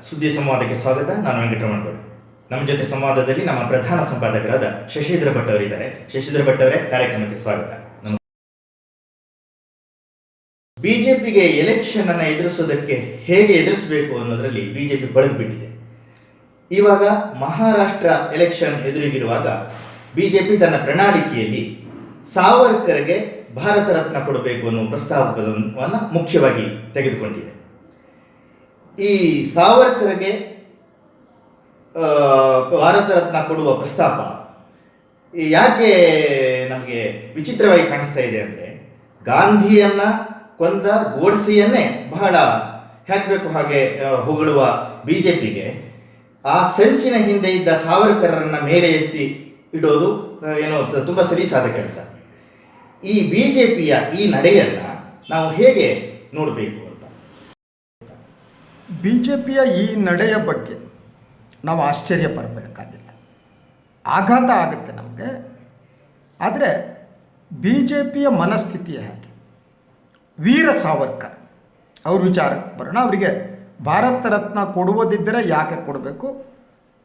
ಸುದ್ದಿ ಸಂವಾದಕ್ಕೆ ಸ್ವಾಗತ. ನಾನು ವೆಂಕಟರಮಣಗೌಡ. ನಮ್ಮ ಜೊತೆ ಸಂವಾದದಲ್ಲಿ ನಮ್ಮ ಪ್ರಧಾನ ಸಂಪಾದಕರಾದ ಶಶಿಧರ ಭಟ್ ಅವರಿದ್ದಾರೆ. ಶಶಿಧರ ಭಟ್ ಅವರೇ, ಕಾರ್ಯಕ್ರಮಕ್ಕೆ ಸ್ವಾಗತ. ಬಿಜೆಪಿಗೆ ಎಲೆಕ್ಷನ್ ಅನ್ನು ಎದುರಿಸೋದಕ್ಕೆ ಹೇಗೆ ಎದುರಿಸಬೇಕು ಅನ್ನೋದರಲ್ಲಿ ಬಿಜೆಪಿ ಬಳಗ್ಬಿಟ್ಟಿದೆ. ಇವಾಗ ಮಹಾರಾಷ್ಟ್ರ ಎಲೆಕ್ಷನ್ ಎದುರಿಗಿರುವಾಗ ಬಿಜೆಪಿ ತನ್ನ ಪ್ರಣಾಳಿಕೆಯಲ್ಲಿ ಸಾವರ್ಕರ್ಗೆ ಭಾರತ ರತ್ನ ಕೊಡಬೇಕು ಅನ್ನೋ ಪ್ರಸ್ತಾವವನ್ನು ಮುಖ್ಯವಾಗಿ ತೆಗೆದುಕೊಂಡಿದೆ. ಈ ಸಾವರ್ಕರ್ಗೆ ಭಾರತ ರತ್ನ ಕೊಡುವ ಪ್ರಸ್ತಾಪ ಯಾಕೆ ನಮಗೆ ವಿಚಿತ್ರವಾಗಿ ಕಾಣಿಸ್ತಾ ಇದೆ ಅಂದರೆ, ಗಾಂಧಿಯನ್ನ ಕೊಂದ ಗೋಡ್ಸೆಯನ್ನೇ ಬಹಳ ಹೇಗಬೇಕು ಹಾಗೆ ಹೊಗಳುವ ಬಿಜೆಪಿಗೆ ಆ ಸಂಚಿನ ಹಿಂದೆ ಇದ್ದ ಸಾವರ್ಕರನ್ನ ಮೇಲೆ ಎತ್ತಿ ಇಡೋದು ಏನೋ ತುಂಬ ಸಲೀಸಾದ ಕೆಲಸ. ಈ ಬಿಜೆಪಿಯ ಈ ನಡೆಯನ್ನ ನಾವು ಹೇಗೆ ನೋಡಬೇಕು ಅಂತ? ಬಿಜೆಪಿಯ ಈ ನಡೆಯ ಬಗ್ಗೆ ನಾವು ಆಶ್ಚರ್ಯ ಪಡಬೇಕಾಗಿಲ್ಲ, ಆಘಾತ ಆಗುತ್ತೆ ನಮಗೆ. ಆದರೆ ಬಿಜೆಪಿಯ ಮನಸ್ಥಿತಿಯ ಹಾಗೆ ವೀರ ಸಾವರ್ಕರ್ ಅವ್ರ ವಿಚಾರಕ್ಕೆ ಬರೋಣ. ಅವರಿಗೆ ಭಾರತ ರತ್ನ ಕೊಡುವುದಿದ್ದರೆ ಯಾಕೆ ಕೊಡಬೇಕು,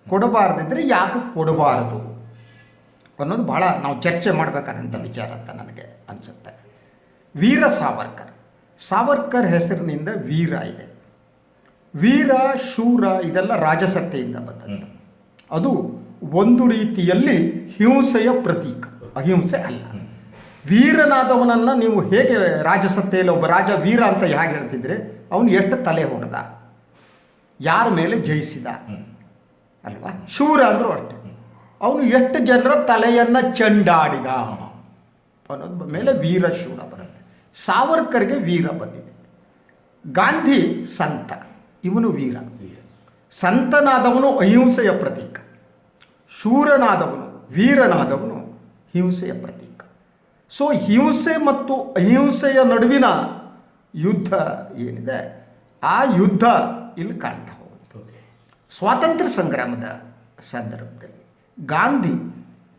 ಕೊಡಬಾರ್ದಿದ್ದರೆ ಯಾಕೆ ಕೊಡಬಾರದು ಅನ್ನೋದು ಭಾಳ ನಾವು ಚರ್ಚೆ ಮಾಡಬೇಕಾದಂಥ ವಿಚಾರ ಅಂತ ನನಗೆ ಅನಿಸುತ್ತೆ. ವೀರ ಸಾವರ್ಕರ್ ಹೆಸರಿನಿಂದ ವೀರ ಇದೆ. ವೀರ, ಶೂರ ಇದೆಲ್ಲ ರಾಜಸತ್ತೆಯಿಂದ ಬಂದಂಥ. ಅದು ಒಂದು ರೀತಿಯಲ್ಲಿ ಹಿಂಸೆಯ ಪ್ರತೀಕ, ಅಹಿಂಸೆ ಅಲ್ಲ. ವೀರನಾದವನನ್ನು ನೀವು ಹೇಗೆ ರಾಜಸತ್ತೆಯಲ್ಲಿ ಒಬ್ಬ ರಾಜ ವೀರ ಅಂತ ಹೇಗೆ ಹೇಳ್ತಿದ್ರೆ, ಅವನು ಎಷ್ಟು ತಲೆ ಹೊಡೆದ, ಯಾರ ಮೇಲೆ ಜಯಿಸಿದ ಅಲ್ವಾ. ಶೂರ ಅಂದರೂ ಅಷ್ಟೆ, ಅವನು ಎಷ್ಟು ಜನರ ತಲೆಯನ್ನು ಚಂಡಾಡಿದ ಅನ್ನೋದು ಮೇಲೆ ವೀರ ಶೂರ ಬರುತ್ತೆ. ಸಾವರ್ಕರ್ಗೆ ವೀರ ಬಂದಿದೆ. ಗಾಂಧಿ ಸಂತ, ಇವನು ವೀರ. ಸಂತನಾದವನು ಅಹಿಂಸೆಯ ಪ್ರತೀಕ, ಶೂರನಾದವನು ವೀರನಾದವನು ಹಿಂಸೆಯ ಪ್ರತೀಕ. ಸೊ ಹಿಂಸೆ ಮತ್ತು ಅಹಿಂಸೆಯ ನಡುವಿನ ಯುದ್ಧ ಏನಿದೆ, ಆ ಯುದ್ಧ ಇಲ್ಲಿ ಕಾಣ್ತಾ ಹೋಗುತ್ತೆ. ಸ್ವಾತಂತ್ರ್ಯ ಸಂಗ್ರಾಮದ ಸಂದರ್ಭದಲ್ಲಿ ಗಾಂಧಿ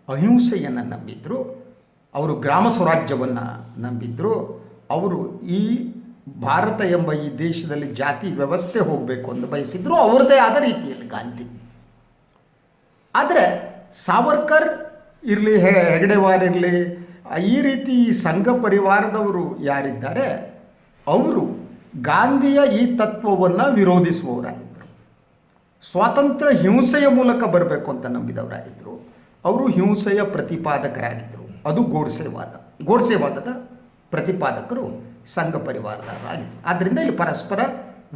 ಅಹಿಂಸೆಯನ್ನು ನಂಬಿದ್ರು, ಅವರು ಗ್ರಾಮ ಸ್ವರಾಜ್ಯವನ್ನು ನಂಬಿದ್ರು. ಅವರು ಈ ಭಾರತ ಎಂಬ ಈ ದೇಶದಲ್ಲಿ ಜಾತಿ ವ್ಯವಸ್ಥೆ ಹೋಗಬೇಕು ಅಂತ ಬಯಸಿದ್ರು, ಅವ್ರದ್ದೇ ಆದ ರೀತಿಯಲ್ಲಿ ಗಾಂಧಿ. ಆದರೆ ಸಾವರ್ಕರ್ ಇರಲಿ, ಹೆಗಡೆವಾರ್ ಇರಲಿ, ಈ ರೀತಿ ಸಂಘ ಪರಿವಾರದವರು ಯಾರಿದ್ದಾರೆ ಅವರು ಗಾಂಧಿಯ ಈ ತತ್ವವನ್ನು ವಿರೋಧಿಸುವವರಾಗಿದ್ದರು. ಸ್ವಾತಂತ್ರ್ಯ ಹಿಂಸೆಯ ಮೂಲಕ ಬರಬೇಕು ಅಂತ ನಂಬಿದವರಾಗಿದ್ದರು. ಅವರು ಹಿಂಸೆಯ ಪ್ರತಿಪಾದಕರಾಗಿದ್ದರು. ಅದು ಗೋಡ್ಸೆವಾದದ ಪ್ರತಿಪಾದಕರು ಸಂಘ ಪರಿವಾರದವರಾಗಿದ್ದರು. ಆದ್ದರಿಂದ ಇಲ್ಲಿ ಪರಸ್ಪರ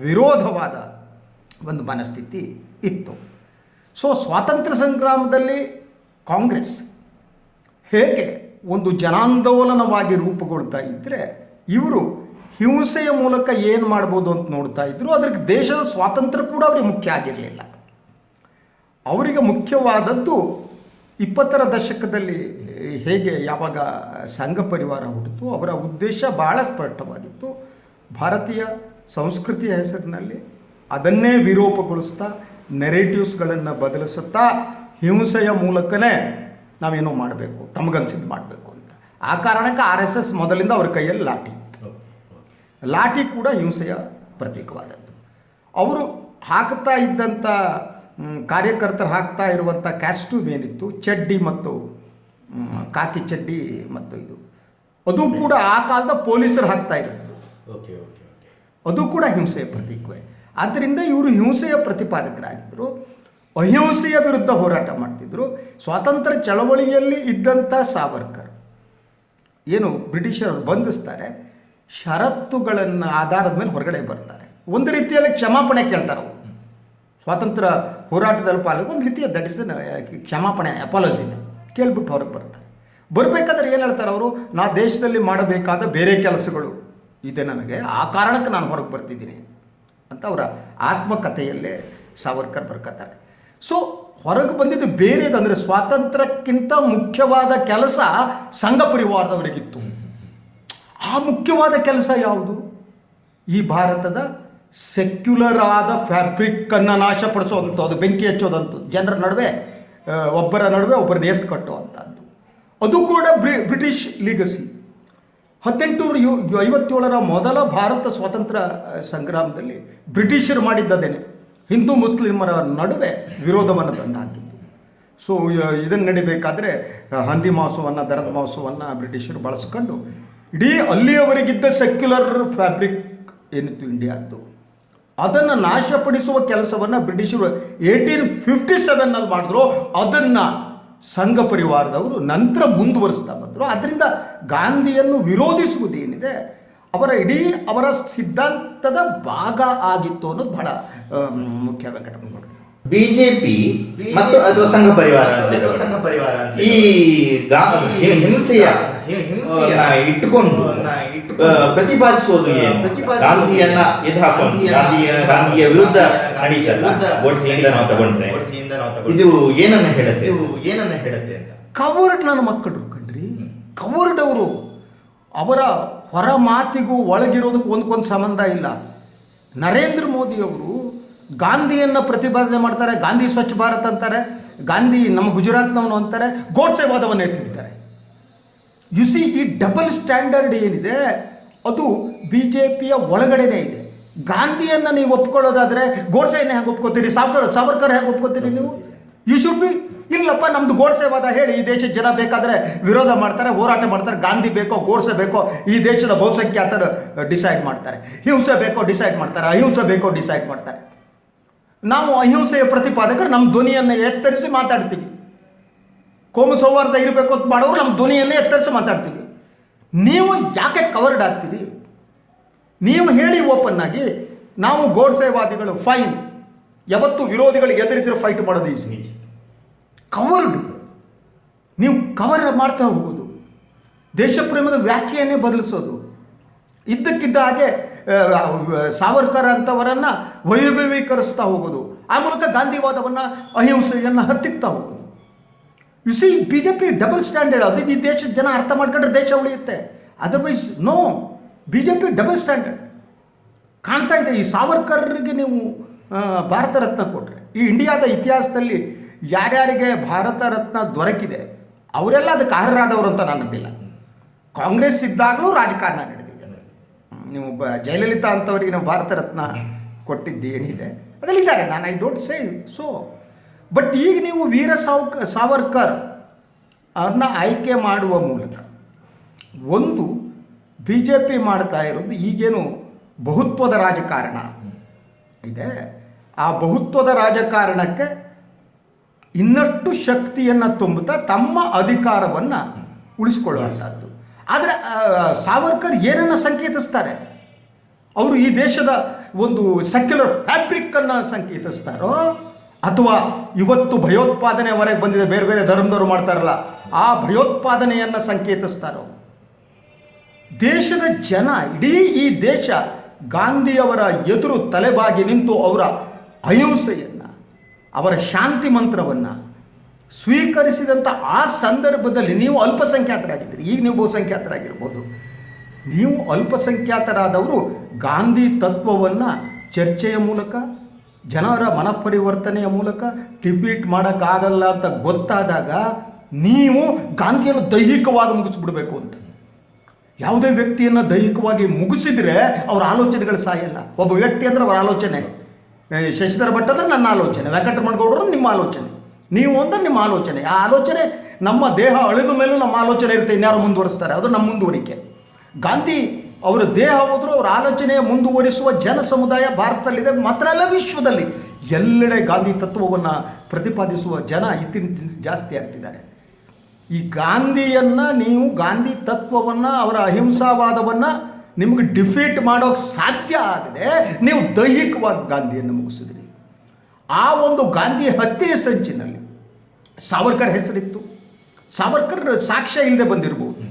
ವಿರೋಧವಾದ ಒಂದು ಮನಸ್ಥಿತಿ ಇತ್ತು. ಸೊ ಸ್ವಾತಂತ್ರ್ಯ ಸಂಗ್ರಾಮದಲ್ಲಿ ಕಾಂಗ್ರೆಸ್ ಹೇಗೆ ಒಂದು ಜನಾಂದೋಲನವಾಗಿ ರೂಪುಗೊಳ್ತಾ ಇದ್ದರೆ, ಇವರು ಹಿಂಸೆಯ ಮೂಲಕ ಏನು ಮಾಡ್ಬೋದು ಅಂತ ನೋಡ್ತಾ ಇದ್ದರು. ಅದಕ್ಕೆ ದೇಶದ ಸ್ವಾತಂತ್ರ್ಯ ಕೂಡ ಅವರಿಗೆ ಮುಖ್ಯ ಆಗಿರಲಿಲ್ಲ. ಅವರಿಗೆ ಮುಖ್ಯವಾದದ್ದು 20ರ ದಶಕದಲ್ಲಿ ಹೇಗೆ ಯಾವಾಗ ಸಂಘ ಪರಿವಾರ ಹುಟ್ಟಿತು, ಅವರ ಉದ್ದೇಶ ಬಹಳ ಸ್ಪಷ್ಟವಾಗಿತ್ತು. ಭಾರತೀಯ ಸಂಸ್ಕೃತಿಯ ಹೆಸರಿನಲ್ಲಿ ಅದನ್ನೇ ವಿರೂಪಗೊಳಿಸ್ತಾ, ನೆರೇಟಿವ್ಸ್ಗಳನ್ನು ಬದಲಿಸುತ್ತಾ, ಹಿಂಸೆಯ ಮೂಲಕನೇ ನಾವೇನೋ ಮಾಡಬೇಕು, ತಮಗನ್ಸಿದ್ದು ಮಾಡಬೇಕು ಅಂತ. ಆ ಕಾರಣಕ್ಕೆ RSS ಮೊದಲಿಂದ ಅವ್ರ ಕೈಯಲ್ಲಿ ಲಾಠಿ ಕೂಡ ಹಿಂಸೆಯ ಪ್ರತೀಕವಾದದ್ದು. ಅವರು ಹಾಕ್ತಾ ಇದ್ದಂಥ ಕಾರ್ಯಕರ್ತರು ಹಾಕ್ತಾ ಇರುವಂಥ ಕ್ಯಾಸ್ಟ್ಯೂಮ್ ಏನಿತ್ತು, ಚಡ್ಡಿ ಮತ್ತು ಕಾಕಿ ಚಡ್ಡಿ ಮತ್ತು ಇದು, ಅದು ಕೂಡ ಆ ಕಾಲದ ಪೊಲೀಸರು ಹಾಕ್ತಾ ಇರೋದು, ಅದು ಕೂಡ ಹಿಂಸೆಯ ಪ್ರತೀಕವೇ. ಆದ್ದರಿಂದ ಇವರು ಹಿಂಸೆಯ ಪ್ರತಿಪಾದಕರಾಗಿದ್ದರು, ಅಹಿಂಸೆಯ ವಿರುದ್ಧ ಹೋರಾಟ ಮಾಡ್ತಿದ್ರು. ಸ್ವಾತಂತ್ರ್ಯ ಚಳವಳಿಯಲ್ಲಿ ಇದ್ದಂಥ ಸಾವರ್ಕರ್ ಏನು ಬ್ರಿಟಿಷರು ಬಂಧಿಸ್ತಾರೆ, ಷರತ್ತುಗಳನ್ನು ಆಧಾರದ ಮೇಲೆ ಹೊರಗಡೆ ಬರ್ತಾರೆ. ಒಂದು ರೀತಿಯಲ್ಲಿ ಕ್ಷಮಾಪಣೆ ಕೇಳ್ತಾರೆ ಅವರು. ಸ್ವಾತಂತ್ರ್ಯ ಹೋರಾಟದಲ್ಲಿ ಪಾಲ್ಗೊಂಡು ಒಂದು ರೀತಿಯ ದಟ್ ಇಸ್ ಕ್ಷಮಾಪಣೆ, ಅಪಾಲಜಿನ ಕೇಳ್ಬಿಟ್ಟು ಹೊರಗೆ ಬರ್ತಾರೆ. ಬರಬೇಕಾದ್ರೆ ಏನು ಹೇಳ್ತಾರೆ ಅವರು, ನಾ ದೇಶದಲ್ಲಿ ಮಾಡಬೇಕಾದ ಬೇರೆ ಕೆಲಸಗಳು ಇದೆ ನನಗೆ, ಆ ಕಾರಣಕ್ಕೆ ನಾನು ಹೊರಗೆ ಬರ್ತಿದ್ದೀನಿ ಅಂತ ಅವರ ಆತ್ಮಕಥೆಯಲ್ಲೇ ಸಾವರ್ಕರ್ ಬರ್ಕೊತಾರೆ. ಸೊ ಹೊರಗೆ ಬಂದಿದ್ದು ಬೇರೆದಂದರೆ ಸ್ವಾತಂತ್ರ್ಯಕ್ಕಿಂತ ಮುಖ್ಯವಾದ ಕೆಲಸ ಸಂಘ ಪರಿವಾರದವರಿಗಿತ್ತು. ಆ ಮುಖ್ಯವಾದ ಕೆಲಸ ಯಾವುದು? ಈ ಭಾರತದ ಸೆಕ್ಯುಲರ್ ಆದ ಫ್ಯಾಬ್ರಿಕ್ಕನ್ನು ನಾಶಪಡಿಸುವಂಥದ್ದು, ಬೆಂಕಿ ಹಚ್ಚೋದಂಥದ್ದು, ಜನರ ನಡುವೆ ಒಬ್ಬರ ನಡುವೆ ಒಬ್ಬರನ್ನ ಎತ್ತು ಕಟ್ಟುವಂಥದ್ದು. ಅದು ಕೂಡ ಬ್ರಿಟಿಷ್ ಲೀಗಸಿ. 1857ರ ಮೊದಲ ಭಾರತ ಸ್ವಾತಂತ್ರ್ಯ ಸಂಗ್ರಾಮದಲ್ಲಿ ಬ್ರಿಟಿಷರು ಮಾಡಿದ್ದದೇನೆ. ಹಿಂದೂ ಮುಸ್ಲಿಮರ ನಡುವೆ ವಿರೋಧವನ್ನು ತಂದಾಕಿತ್ತು. ಸೊ ಇದನ್ನು ನಡಿಬೇಕಾದ್ರೆ ಹಂದಿ ಮಾಂಸವನ್ನು, ದನದ ಮಾಂಸವನ್ನು ಬ್ರಿಟಿಷರು ಬಳಸ್ಕೊಂಡು ಇಡೀ ಅಲ್ಲಿಯವರೆಗಿದ್ದ ಸೆಕ್ಯುಲರ್ ಫ್ಯಾಬ್ರಿಕ್ ಏನಿತ್ತು ಇಂಡಿಯಾದ್ದು, ಅದನ್ನು ನಾಶಪಡಿಸುವ ಕೆಲಸವನ್ನು ಬ್ರಿಟಿಷರು 1857ನಲ್ಲಿ ಮಾಡಿದ್ರು. ಅದನ್ನು ಸಂಘ ಪರಿವಾರದವರು ನಂತರ ಮುಂದುವರಿಸ್ತಾ ಬಂದರು. ಅದರಿಂದ ಗಾಂಧಿಯನ್ನು ವಿರೋಧಿಸುವುದೇನಿದೆ ಅವರ ಸಿದ್ಧಾಂತದ ಭಾಗ ಆಗಿತ್ತು ಅನ್ನೋದು ಬಹಳ ಮುಖ್ಯ. ವೆಂಕಟಪ್ಪನಗೌಡರು, ಬಿಜೆಪಿ ಮತ್ತು ಅಥವಾ ಸಂಘ ಪರಿವಾರ ಈ ಹಿಂಸೆಯ ಇಟ್ಟುಕೊಂಡು ಪ್ರತಿಪಾದಿಸುವುದು ಏನು? ಗಾಂಧಿಯನ್ನ ಎದುರಾಕೊಂಡು ಗಾಂಧಿಯ ವಿರುದ್ಧ ನಡೀತಲ್ಲ ಗೋಡ್ಸೆಯಿಂದ ನಾವು ತಗೊಂಡ್ರೆ ಇದು ಏನನ್ನ ಹೇಳುತ್ತೆ ಅಂತ. ಕವರ್ಡ್ ನನ್ನ ಮಕ್ಕಳು ಕಂಡ್ರಿ, ಕವರ್ಡ್ ಅವರು. ಅವರ ಹೊರ ಮಾತಿಗೂ ಒಳಗಿರೋದಕ್ಕೂ ಒಂದಕ್ಕೊಂದು ಸಂಬಂಧ ಇಲ್ಲ. ನರೇಂದ್ರ ಮೋದಿಯವರು ಗಾಂಧಿಯನ್ನು ಪ್ರತಿಪಾದನೆ ಮಾಡ್ತಾರೆ, ಗಾಂಧಿ ಸ್ವಚ್ಛ ಭಾರತ್ ಅಂತಾರೆ, ಗಾಂಧಿ ನಮ್ಮ ಗುಜರಾತ್ನವನು ಅಂತಾರೆ, ಗೋಡ್ಸೆವಾದವನ್ನು ಎತ್ತಿರ್ತಾರೆ. ಸಿ ಈ ಡಬಲ್ ಸ್ಟ್ಯಾಂಡರ್ಡ್ ಏನಿದೆ ಅದು BJPಯ ಒಳಗಡೆನೇ ಇದೆ. ಗಾಂಧಿಯನ್ನು ನೀವು ಒಪ್ಕೊಳ್ಳೋದಾದರೆ ಗೋಡ್ಸೆಯನ್ನು ಹೇಗೆ ಒಪ್ಕೋತೀರಿ? ಸಾವರ್ಕರ್ ಹೇಗೆ ಒಪ್ಕೋತೀರಿ ನೀವು? ಯು ಶುಡ್ ಬಿ ಇಲ್ಲಪ್ಪ, ನಮ್ದು ಗೋಡ್ಸೆವಾದ ಹೇಳಿ ಈ ದೇಶದ ಜನ ಬೇಕಾದರೆ ವಿರೋಧ ಮಾಡ್ತಾರೆ, ಹೋರಾಟ ಮಾಡ್ತಾರೆ. ಗಾಂಧಿ ಬೇಕೋ ಗೋಡ್ಸೆ ಬೇಕೋ ಈ ದೇಶದ ಬಹುಸಂಖ್ಯಾತರು ಡಿಸೈಡ್ ಮಾಡ್ತಾರೆ. ಹಿಂಸೆ ಬೇಕೋ ಡಿಸೈಡ್ ಮಾಡ್ತಾರೆ, ಅಹಿಂಸೆ ಬೇಕೋ ಡಿಸೈಡ್ ಮಾಡ್ತಾರೆ. ನಾವು ಅಹಿಂಸೆಯ ಪ್ರತಿಪಾದಕರು ನಮ್ಮ ಧ್ವನಿಯನ್ನು ಎತ್ತರಿಸಿ ಮಾತಾಡ್ತೀವಿ. ಕೋಮು ಸೌಹಾರ್ದ ಇರಬೇಕು ಅಂತ ಮಾಡೋರು ನಮ್ಮ ಧ್ವನಿಯನ್ನೇ ಎತ್ತರಿಸಿ ಮಾತಾಡ್ತೀವಿ. ನೀವು ಯಾಕೆ ಕವರ್ಡ್ ಆಗ್ತೀರಿ? ನೀವು ಹೇಳಿ ಓಪನ್ ಆಗಿ, ನಾವು ಗೋಡ್ಸೆವಾದಿಗಳು ಫೈನ್, ಯಾವತ್ತು ವಿರೋಧಿಗಳಿಗೆ ಎದುರಿದ್ರೆ ಫೈಟ್ ಮಾಡೋದು ಈಸಿ. ಕವರ್ಡ್ ನೀವು ಕವರ್ ಮಾಡ್ತಾ ಹೋಗೋದು, ದೇಶಪ್ರೇಮದ ವ್ಯಾಖ್ಯೆಯನ್ನೇ ಬದಲಿಸೋದು, ಇದ್ದಕ್ಕಿದ್ದ ಹಾಗೆ ಸಾವರ್ಕರ್ ಅಂತವರನ್ನು ವೈಭವೀಕರಿಸ್ತಾ ಹೋಗೋದು, ಆ ಮೂಲಕ ಗಾಂಧಿವಾದವನ್ನು ಅಹಿಂಸೆಯನ್ನು ಹತ್ತಿಕ್ತಾ ಹೋಗೋದು. You see BJP double standard. ಅದು ಈ ದೇಶದ ಜನ ಅರ್ಥ ಮಾಡ್ಕೊಂಡ್ರೆ ದೇಶ ಉಳಿಯುತ್ತೆ. Otherwise no. BJP double standard ಕಾಣ್ತಾ ಇದೆ. ಈ ಸಾವರ್ಕರ್ಗೆ ನೀವು ಭಾರತ ರತ್ನ ಕೊಟ್ಟರೆ, ಈ ಇಂಡಿಯಾದ ಇತಿಹಾಸದಲ್ಲಿ ಯಾರ್ಯಾರಿಗೆ ಭಾರತ ರತ್ನ ದೊರಕಿದೆ ಅವರೆಲ್ಲ ಅದಕ್ಕೆ ಅರ್ಹರಾದವರು ಅಂತ ನಾನು ನಂಬಿಲ್ಲ. ಕಾಂಗ್ರೆಸ್ ಇದ್ದಾಗಲೂ ರಾಜಕಾರಣ ನಡೆದಿದೆ. ನೀವು ಜಯಲಲಿತಾ ಅಂತವರಿಗೆ ನಾವು ಭಾರತ ರತ್ನ ಕೊಟ್ಟಿದ್ದೇನಿದೆ ಅದರಲ್ಲಿದ್ದಾರೆ, ನಾನು I don't say so. But ಈಗ ನೀವು ವೀರ ಸಾವರ್ಕರ್ ಅವ್ರನ್ನ ಆಯ್ಕೆ ಮಾಡುವ ಮೂಲಕ ಒಂದು BJP ಮಾಡ್ತಾ ಇರೋದು ಈಗೇನು ಬಹುತ್ವದ ರಾಜಕಾರಣ ಇದೆ, ಆ ಬಹುತ್ವದ ರಾಜಕಾರಣಕ್ಕೆ ಇನ್ನಷ್ಟು ಶಕ್ತಿಯನ್ನು ತುಂಬುತ್ತಾ ತಮ್ಮ ಅಧಿಕಾರವನ್ನು ಉಳಿಸ್ಕೊಳ್ಳುವಂಥದ್ದು. ಆದರೆ ಸಾವರ್ಕರ್ ಏನನ್ನು ಸಂಕೇತಿಸ್ತಾರೆ? ಅವರು ಈ ದೇಶದ ಒಂದು ಸೆಕ್ಯುಲರ್ ಫ್ಯಾಬ್ರಿಕ್ಕನ್ನು ಸಂಕೇತಿಸ್ತಾರೋ ಅಥವಾ ಇವತ್ತು ಭಯೋತ್ಪಾದನೆವರೆಗೆ ಬಂದಿದೆ, ಬೇರೆ ಬೇರೆ ಧರ್ಮದವರು ಮಾಡ್ತಾರಲ್ಲ ಆ ಭಯೋತ್ಪಾದನೆಯನ್ನು ಸಂಕೇತಿಸ್ತಾರೋ? ದೇಶದ ಜನ, ಇಡೀ ಈ ದೇಶ ಗಾಂಧಿಯವರ ಎದುರು ತಲೆಬಾಗಿ ನಿಂತು ಅವರ ಅಹಿಂಸೆಯನ್ನು, ಅವರ ಶಾಂತಿ ಮಂತ್ರವನ್ನು ಸ್ವೀಕರಿಸಿದಂಥ ಆ ಸಂದರ್ಭದಲ್ಲಿ ನೀವು ಅಲ್ಪಸಂಖ್ಯಾತರಾಗಿದ್ದೀರಿ. ಈಗ ನೀವು ಬಹುಸಂಖ್ಯಾತರಾಗಿರ್ಬೋದು. ನೀವು ಅಲ್ಪಸಂಖ್ಯಾತರಾದವರು ಗಾಂಧಿ ತತ್ವವನ್ನು ಚರ್ಚೆಯ ಮೂಲಕ, ಜನರ ಮನಪರಿವರ್ತನೆಯ ಮೂಲಕ ಡಿಫೀಟ್ ಮಾಡೋಕ್ಕಾಗಲ್ಲ ಅಂತ ಗೊತ್ತಾದಾಗ ನೀವು ಗಾಂಧಿಯನ್ನು ದೈಹಿಕವಾಗಿ ಮುಗಿಸ್ಬಿಡ್ಬೇಕು ಅಂತ. ಯಾವುದೇ ವ್ಯಕ್ತಿಯನ್ನು ದೈಹಿಕವಾಗಿ ಮುಗಿಸಿದರೆ ಅವರ ಆಲೋಚನೆಗಳು ಸಾಯಲ್ಲ. ಒಬ್ಬ ವ್ಯಕ್ತಿ ಅಂದರೆ ಅವರ ಆಲೋಚನೆ. ಶಶಿಧರ ಭಟ್ ಅಂದರೆ ನನ್ನ ಆಲೋಚನೆ, ವೆಂಕಟರಮಣಗೌಡರು ನಿಮ್ಮ ಆಲೋಚನೆ, ನೀವು ಅಂದರೆ ನಿಮ್ಮ ಆಲೋಚನೆ. ಆ ಆಲೋಚನೆ ನಮ್ಮ ದೇಹ ಅಳಿದ ಮೇಲೂ ನಮ್ಮ ಆಲೋಚನೆ ಇರುತ್ತೆ, ಇನ್ಯಾರು ಮುಂದುವರಿಸ್ತಾರೆ, ಅದು ನಮ್ಮ ಮುಂದುವರಿಕೆ. ಗಾಂಧಿ ಅವರ ದೇಹ ಹೋದರೂ ಅವರ ಆಲೋಚನೆಯ ಮುಂದುವರಿಸುವ ಜನ ಸಮುದಾಯ ಭಾರತದಲ್ಲಿದೆ, ಮಾತ್ರ ಅಲ್ಲ ವಿಶ್ವದಲ್ಲಿ ಎಲ್ಲೆಡೆ ಗಾಂಧಿ ತತ್ವವನ್ನು ಪ್ರತಿಪಾದಿಸುವ ಜನ ಇತ್ತೀಚಿನ ಜಾಸ್ತಿ ಆಗ್ತಿದ್ದಾರೆ. ಈ ಗಾಂಧಿಯನ್ನು ನೀವು, ಗಾಂಧಿ ತತ್ವವನ್ನು, ಅವರ ಅಹಿಂಸಾವಾದವನ್ನು ನಿಮಗೆ ಡಿಫೀಟ್ ಮಾಡೋಕ್ಕೆ ಸಾಧ್ಯ ಆಗದೆ ನೀವು ದೈಹಿಕವಾಗಿ ಗಾಂಧಿಯನ್ನು ಮುಗಿಸಿದ್ರಿ. ಆ ಒಂದು ಗಾಂಧಿ ಹತ್ಯೆಯ ಸಂಚಿನಲ್ಲಿ ಸಾವರ್ಕರ್ ಹೆಸರಿತ್ತು. ಸಾವರ್ಕರ್ ಸಾಕ್ಷ್ಯ ಇಲ್ಲದೆ ಬಂದಿರ್ಬೋದು.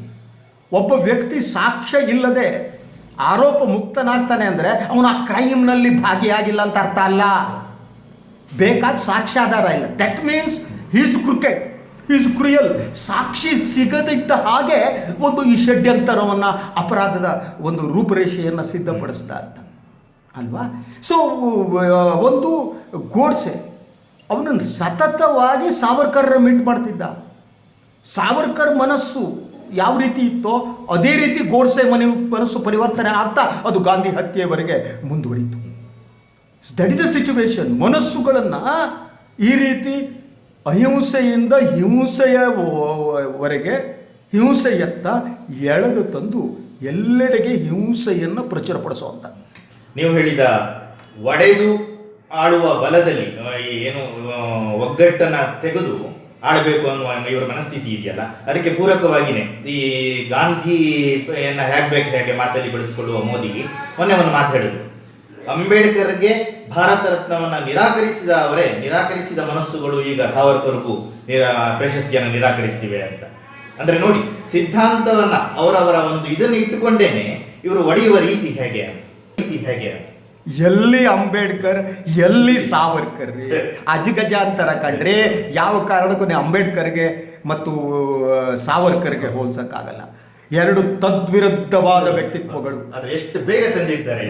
ಒಬ್ಬ ವ್ಯಕ್ತಿ ಸಾಕ್ಷ್ಯ ಇಲ್ಲದೆ ಆರೋಪ ಮುಕ್ತನಾಗ್ತಾನೆ ಅಂದರೆ ಅವನು ಆ ಕ್ರೈಮ್ನಲ್ಲಿ ಭಾಗಿಯಾಗಿಲ್ಲ ಅಂತ ಅರ್ಥ ಅಲ್ಲ. ಬೇಕಾದ ಸಾಕ್ಷ್ಯಾಧಾರ ಇಲ್ಲ, that means he's cricket, is ಕ್ರಿಯಲ್. ಸಾಕ್ಷಿ ಸಿಗದಿದ್ದ ಹಾಗೆ ಒಂದು ಈ ಷಡ್ಯಂತರವನ್ನು, ಅಪರಾಧದ ಒಂದು ರೂಪರೇಷೆಯನ್ನು ಸಿದ್ಧಪಡಿಸ್ತಾ ಅಂತ ಅಲ್ವಾ. ಸೊ ಒಂದು ಗೋಡ್ಸೆ ಅವನನ್ನು ಸತತವಾಗಿ ಸಾವರ್ಕರ್ ಮೀಟ್ ಮಾಡ್ತಿದ್ದ. ಸಾವರ್ಕರ್ ಮನಸ್ಸು ಯಾವ ರೀತಿ ಇತ್ತೋ ಅದೇ ರೀತಿ ಗೋಡ್ಸೆ ಮನಸ್ಸು ಪರಿವರ್ತನೆ ಆಗ್ತಾ ಅದು ಗಾಂಧಿ ಹತ್ಯೆಯವರೆಗೆ ಮುಂದುವರಿತು. That is the situation. ಮನಸ್ಸುಗಳನ್ನು ಈ ರೀತಿ ಅಹಿಂಸೆಯಿಂದ ಹಿಂಸೆಯವರೆಗೆ ಹಿಂಸೆಯತ್ತ ಎಳೆದು ತಂದು ಎಲ್ಲೆಡೆಗೆ ಹಿಂಸೆಯನ್ನು ಪ್ರಚುರಪಡಿಸುವಂಥ, ನೀವು ಹೇಳಿದ ಒಡೆದು ಆಳುವ ಬಲದಲ್ಲಿ ಏನು ಒಗ್ಗಟ್ಟನ್ನ ತೆಗೆದು ಆಡಬೇಕು ಅನ್ನುವ ಇವರ ಮನಸ್ಥಿತಿ ಇದೆಯಲ್ಲ, ಅದಕ್ಕೆ ಪೂರಕವಾಗಿಯೇ ಈ ಗಾಂಧಿಯನ್ನ ಹೇಗೆ ಮಾತಲ್ಲಿ ಬಳಸಿಕೊಳ್ಳುವ ಮೋದಿ ಮೊನ್ನೆ ಒಂದು ಮಾತು ಹೇಳಿದ್ರು, ಅಂಬೇಡ್ಕರ್ಗೆ ಭಾರತ ರತ್ನವನ್ನ ನಿರಾಕರಿಸಿದ ಮನಸ್ಸುಗಳು ಈಗ ಸಾವರ್ಕರ್ಗೂ ಪ್ರಶಸ್ತಿಯನ್ನು ನಿರಾಕರಿಸ್ತಿವೆ ಅಂತ. ಅಂದ್ರೆ ನೋಡಿ, ಸಿದ್ಧಾಂತವನ್ನ ಅವರವರ ಒಂದು ಇದನ್ನು ಇಟ್ಟುಕೊಂಡೇನೆ ಇವರು ಒಡೆಯುವ ರೀತಿ ಹೇಗೆ ಅಂತ. ಎಲ್ಲಿ ಅಂಬೇಡ್ಕರ್ ಎಲ್ಲಿ ಸಾವರ್ಕರ್ ಅಜಗಜಾಂತರ ಕಂಡ್ರೆ ಯಾವ ಕಾರಣಕ್ಕೂ ಅಂಬೇಡ್ಕರ್ಗೆ ಮತ್ತು ಸಾವರ್ಕರ್ಗೆ ಹೋಲ್ಸಕ್ಕಾಗಲ್ಲ. ಎರಡು ತದ್ವಿರುದ್ಧವಾದ ವ್ಯಕ್ತಿತ್ವಗಳು. ಆದ್ರೆ ಎಷ್ಟು ಬೇಗ ತಂದಿರ್ತಾರೆ.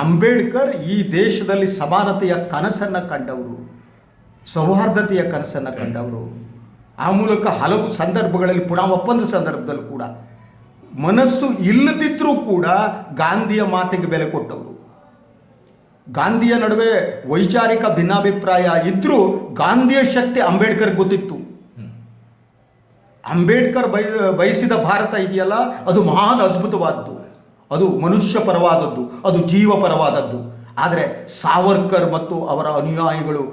ಅಂಬೇಡ್ಕರ್ ಈ ದೇಶದಲ್ಲಿ ಸಮಾನತೆಯ ಕನಸನ್ನು ಕಂಡವರು, ಸೌಹಾರ್ದತೆಯ ಕನಸನ್ನು ಕಂಡವರು. ಆ ಮೂಲಕ ಹಲವು ಸಂದರ್ಭಗಳಲ್ಲಿ ಪುನಃ ಒಪ್ಪಂದ ಸಂದರ್ಭದಲ್ಲಿ ಕೂಡ ಮನಸ್ಸು ಇಲ್ಲದಿದ್ದರೂ ಕೂಡ ಗಾಂಧಿಯ ಮಾತಿಗೆ ಬೆಲೆ ಕೊಟ್ಟವರು. ಗಾಂಧಿಯ ನಡುವೆ ವೈಚಾರಿಕ ಭಿನ್ನಾಭಿಪ್ರಾಯ ಇದ್ದರೂ ಗಾಂಧಿಯ ಶಕ್ತಿ ಅಂಬೇಡ್ಕರ್ ಗೊತ್ತಿತ್ತು. ಅಂಬೇಡ್ಕರ್ ಬಯಸಿದ ಭಾರತ ಇದೆಯಲ್ಲ, ಅದು ಮಹಾನ್ ಅದ್ಭುತವಾದದ್ದು, ಅದು ಮನುಷ್ಯ ಪರವಾದದ್ದು, ಅದು ಜೀವ ಪರವಾದದ್ದು. ಆದರೆ ಸಾವರ್ಕರ್ ಮತ್ತು ಅವರ ಅನುಯಾಯಿಗಳು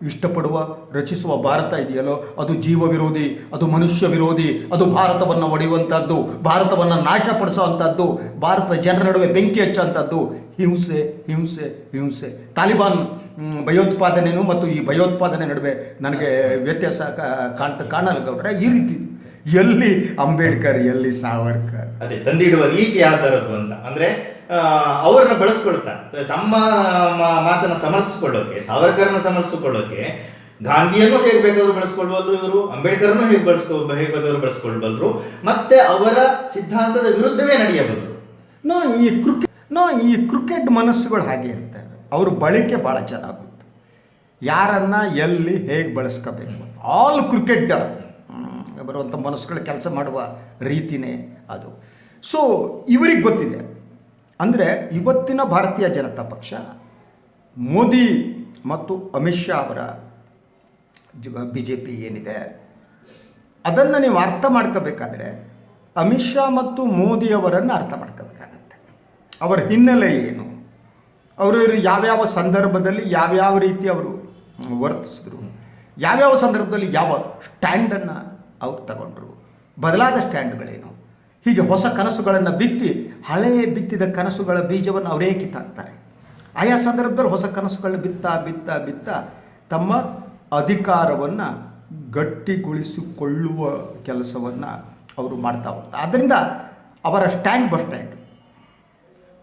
ಇಷ್ಟಪಡುವ ರಚಿಸುವ ಭಾರತ ಇದೆಯಲ್ಲೋ, ಅದು ಜೀವ ವಿರೋಧಿ, ಅದು ಮನುಷ್ಯ ವಿರೋಧಿ, ಅದು ಭಾರತವನ್ನು ಒಡೆಯುವಂಥದ್ದು, ಭಾರತವನ್ನು ನಾಶಪಡಿಸುವಂಥದ್ದು, ಭಾರತದ ಜನರ ನಡುವೆ ಬೆಂಕಿ ಹಚ್ಚುವಂಥದ್ದು. ಹಿಂಸೆ ಹಿಂಸೆ ಹಿಂಸೆ. ತಾಲಿಬಾನ್ ಭಯೋತ್ಪಾದನೆಯೂ ಮತ್ತು ಈ ಭಯೋತ್ಪಾದನೆ ನಡುವೆ ನನಗೆ ವ್ಯತ್ಯಾಸ ಕಾಣಲ್ಲ ಗೌಡ್ರೆ. ಈ ರೀತಿ ಎಲ್ಲಿ ಅಂಬೇಡ್ಕರ್ ಎಲ್ಲಿ ಸಾವರ್ಕರ್. ಅದೇ ತಂದಿಡುವ ರೀತಿ ಯಾವ್ದರದ್ದು ಅಂತ ಅಂದ್ರೆ ಅವರನ್ನ ಬಳಸ್ಕೊಳ್ತಾ ತಮ್ಮ ಮಾತನ್ನ ಸಮರ್ಥಿಸಿಕೊಳ್ಳೋಕೆ, ಸಾವರ್ಕರ್ನ ಸಮರ್ಥಿಸಿಕೊಳ್ಳೋಕೆ ಗಾಂಧಿಯನ್ನು ಹೇಗೆ ಬೇಕಾದ್ರೂ ಬಳಸ್ಕೊಳ್ಬಲ್ರು ಇವರು, ಅಂಬೇಡ್ಕರ್ನು ಹೇಗೆ ಬೇಕಾದ್ರೂ ಬಳಸ್ಕೊಳ್ಬಲ್ರು, ಮತ್ತೆ ಅವರ ಸಿದ್ಧಾಂತದ ವಿರುದ್ಧವೇ ನಡೆಯಬಲ್ಲರು. ಈ ಕ್ರಿಕೆಟ್ ಮನಸ್ಸುಗಳು ಹಾಗೆ ಇರ್ತಾರೆ. ಅವ್ರ ಬಳಕೆ ಭಾಳ ಚೆನ್ನಾಗುತ್ತೆ. ಯಾರನ್ನ ಎಲ್ಲಿ ಹೇಗೆ ಬಳಸ್ಕೋಬೇಕು, ಆಲ್ ಕ್ರಿಕೆಟ್ ಬರುವಂಥ ಮನಸ್ಸುಗಳ ಕೆಲಸ ಮಾಡುವ ರೀತಿನೇ ಅದು. ಸೊ ಇವರಿಗೆ ಗೊತ್ತಿದೆ. ಅಂದರೆ ಇವತ್ತಿನ ಭಾರತೀಯ ಜನತಾ ಪಕ್ಷ ಮೋದಿ ಮತ್ತು ಅಮಿತ್ ಶಾ ಅವರ BJP ಏನಿದೆ ಅದನ್ನು ನೀವು ಅರ್ಥ ಮಾಡ್ಕೋಬೇಕಾದ್ರೆ ಅಮಿತ್ ಶಾ ಮತ್ತು ಮೋದಿಯವರನ್ನು ಅರ್ಥ ಮಾಡ್ಕೋಬೇಕಾಗತ್ತೆ. ಅವರ ಹಿನ್ನೆಲೆ ಏನು, ಅವರು ಯಾವ್ಯಾವ ಸಂದರ್ಭದಲ್ಲಿ ಯಾವ್ಯಾವ ರೀತಿ ಅವರು ವರ್ತಿಸಿದ್ರು, ಯಾವ್ಯಾವ ಸಂದರ್ಭದಲ್ಲಿ ಯಾವ ಸ್ಟ್ಯಾಂಡನ್ನು ಅವ್ರು ತಗೊಂಡ್ರು, ಬದಲಾದ ಸ್ಟ್ಯಾಂಡ್ಗಳೇನು, ಹೀಗೆ ಹೊಸ ಕನಸುಗಳನ್ನು ಬಿತ್ತಿದ ಕನಸುಗಳ ಬೀಜವನ್ನು ಅವರೇ ಕಿತ್ತಾಕ್ತಾರೆ. ಆಯಾ ಸಂದರ್ಭದಲ್ಲಿ ಹೊಸ ಕನಸುಗಳನ್ನ ಬಿತ್ತ ತಮ್ಮ ಅಧಿಕಾರವನ್ನು ಗಟ್ಟಿಗೊಳಿಸಿಕೊಳ್ಳುವ ಕೆಲಸವನ್ನು ಅವರು ಮಾಡ್ತಾ ಹೋಗ್ತಾರೆ. ಆದ್ದರಿಂದ ಅವರ ಸ್ಟ್ಯಾಂಡ್ ಬಸ್ ಸ್ಟ್ಯಾಂಡ್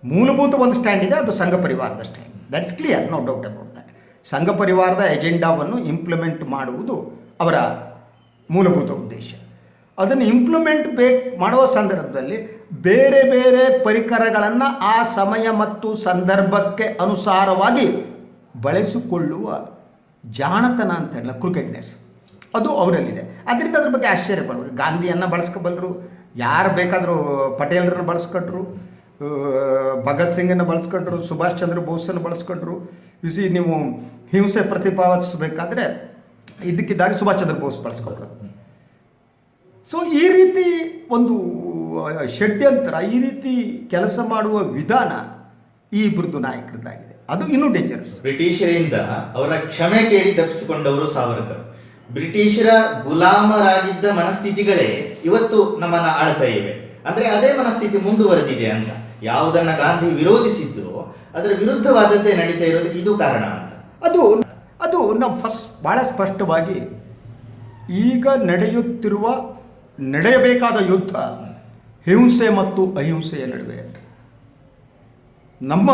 ಮೂಲಭೂತ ಒಂದು ಸ್ಟ್ಯಾಂಡ್ ಇದೆ, ಅದು ಸಂಘ ಪರಿವಾರದ stand. That's clear, no doubt about that. ಸಂಘ ಪರಿವಾರದ ಎಜೆಂಡಾವನ್ನು ಇಂಪ್ಲಿಮೆಂಟ್ ಮಾಡುವುದು ಅವರ ಮೂಲಭೂತ ಉದ್ದೇಶ. ಅದನ್ನು ಇಂಪ್ಲಿಮೆಂಟ್ ಮಾಡುವ ಸಂದರ್ಭದಲ್ಲಿ ಬೇರೆ ಬೇರೆ ಪರಿಕರಗಳನ್ನು ಆ ಸಮಯ ಮತ್ತು ಸಂದರ್ಭಕ್ಕೆ ಅನುಸಾರವಾಗಿ ಬಳಸಿಕೊಳ್ಳುವ ಜಾಣತನ ಅಂತ ಹೇಳಲ್ಲ, ಕ್ರಿಕೆಟ್ನೆಸ್, ಅದು ಅವರಲ್ಲಿದೆ. ಅದರಿಂದ ಅದ್ರ ಬಗ್ಗೆ ಆಶ್ಚರ್ಯ ಪಡಬೇಕು. ಗಾಂಧಿಯನ್ನು ಬಳಸ್ಕೊಬಲ್ಲರು, ಯಾರು ಬೇಕಾದರೂ ಪಟೇಲರನ್ನು ಬಳಸ್ಕೊಂಡ್ರು, ಭಗತ್ ಸಿಂಗನ್ನು ಬಳಸ್ಕೊಂಡ್ರು, ಸುಭಾಷ್ ಚಂದ್ರ ಬೋಸನ್ನು ಬಳಸ್ಕೊಂಡ್ರು. ನೀವು ಹಿಂಸೆ ಪ್ರತಿಪಾದಿಸಬೇಕಾದ್ರೆ ಇದಕ್ಕಿದ್ದಾಗ ಸುಭಾಷ್ ಚಂದ್ರ ಬೋಸ್ ಬಳಸ್ಕೊಬಿಡೋದು. ಸೊ ಈ ರೀತಿ ಒಂದು ಷಡ್ಯಂತರ, ಈ ರೀತಿ ಕೆಲಸ ಮಾಡುವ ವಿಧಾನ ಈ ಇಬ್ಬರದು ನಾಯಕರದ್ದಾಗಿದೆ. ಅದು ಇನ್ನೂ ಡೇಂಜರಸ್. ಬ್ರಿಟಿಷರಿಂದ ಅವರ ಕ್ಷಮೆ ಕೇಳಿ ತಪ್ಪಿಸಿಕೊಂಡವರು ಸಾವರ್ಕರ್. ಬ್ರಿಟಿಷರ ಗುಲಾಮರಾಗಿದ್ದ ಮನಸ್ಥಿತಿಗಳೇ ಇವತ್ತು ನಮ್ಮನ್ನ ಆಳ್ತಾ ಇವೆ. ಅಂದ್ರೆ ಅದೇ ಮನಸ್ಥಿತಿ ಮುಂದುವರೆದಿದೆ ಅಂತ. ಯಾವುದನ್ನ ಗಾಂಧಿ ವಿರೋಧಿಸಿದ್ರು ಅದರ ವಿರುದ್ಧವಾದದ್ದೇ ನಡೀತಾ ಇರೋದಕ್ಕೆ ಇದು ಕಾರಣ ಅಂತ. ಅದು ನಾವು ಬಹಳ ಸ್ಪಷ್ಟವಾಗಿ ಈಗ ನಡೆಯಬೇಕಾದ ಯುದ್ಧ ಹಿಂಸೆ ಮತ್ತು ಅಹಿಂಸೆಯ ನಡುವೆ. ನಮ್ಮ